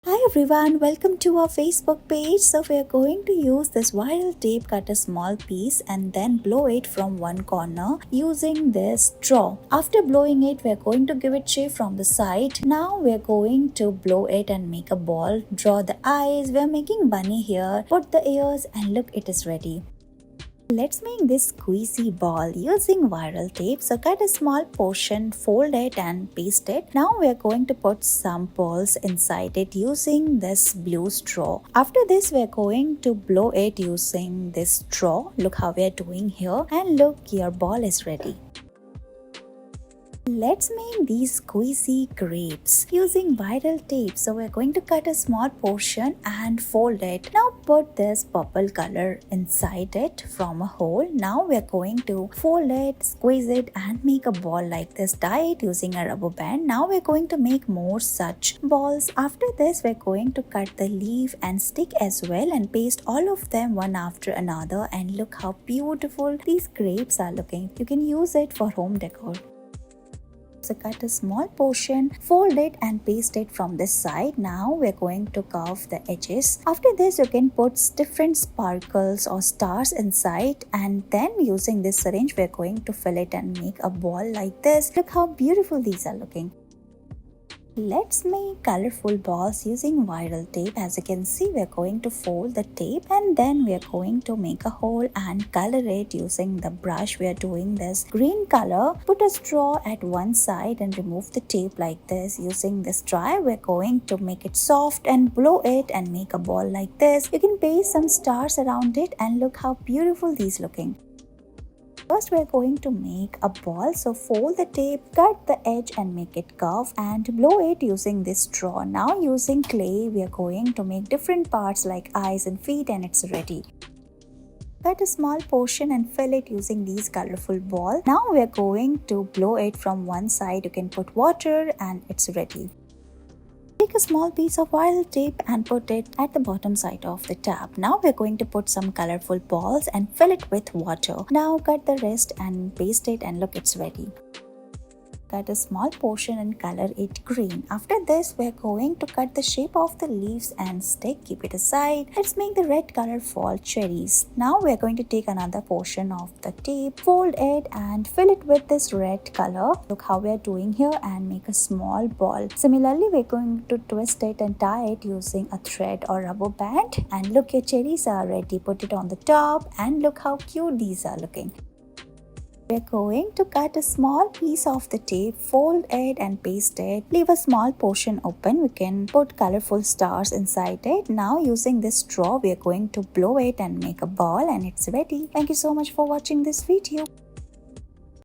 Hi everyone, welcome to our Facebook page. So we are going to use this vinyl tape, cut a small piece and then blow it from one corner using this straw. After blowing it, we are going to give it shape from the side. Now we are going to blow it and make a ball. Draw the eyes. We are making bunny here. Put the ears and look, it is ready. Let's make this squeezy ball using vinyl tape. So cut a small portion, fold it and paste it. Now we are going to put some balls inside it using this blue straw. After this, we are going to blow it using this straw. Look how we are doing here, and look, your ball is ready. Let's make these squeezy grapes using vinyl tape. So we're going to cut a small portion and fold it. Now put this purple color inside it from a hole. Now we're going to fold it, squeeze it and make a ball like this. Tie it using a rubber band. Now we're going to make more such balls. After this, we're going to cut the leaf and stick as well and paste all of them one after another. And look how beautiful these grapes are looking. You can use it for home decor. So cut a small portion, fold it and paste it from this side. Now we're going to carve the edges. After this, you can put different sparkles or stars inside, and then using this syringe, we're going to fill it and make a ball like this. Look how beautiful these are looking. Let's make colorful balls using vinyl tape. As you can see, we're going to fold the tape and then we're going to make a hole and color it using the brush. We are doing this green color. Put a straw at one side and remove the tape like this. Using this straw, we're going to make it soft and blow it and make a ball like this. You can paste some stars around it and look how beautiful these looking. First, we are going to make a ball. So fold the tape, cut the edge and make it curve and blow it using this straw. Now using clay, we are going to make different parts like eyes and feet, and it's ready. Cut a small portion and fill it using these colorful balls. Now we are going to blow it from one side. You can put water and it's ready. Take a small piece of vinyl tape and put it at the bottom side of the tap. Now we're going to put some colorful balls and fill it with water. Now cut the rest and paste it and look, it's ready. Cut a small portion and color it green. After this, we're going to cut the shape of the leaves and stick. Keep it aside. Let's make the red color fall cherries. Now we're going to take another portion of the tape, fold it and fill it with this red color. Look how we're doing here, and make a small ball. Similarly, we're going to twist it and tie it using a thread or rubber band. And look, your cherries are ready. Put it on the top and look how cute these are looking. We're going to cut a small piece of the tape, fold it and paste it. Leave a small portion open. We can put colorful stars inside it. Now using this straw, we are going to blow it and make a ball, and it's ready. Thank you so much for watching this video.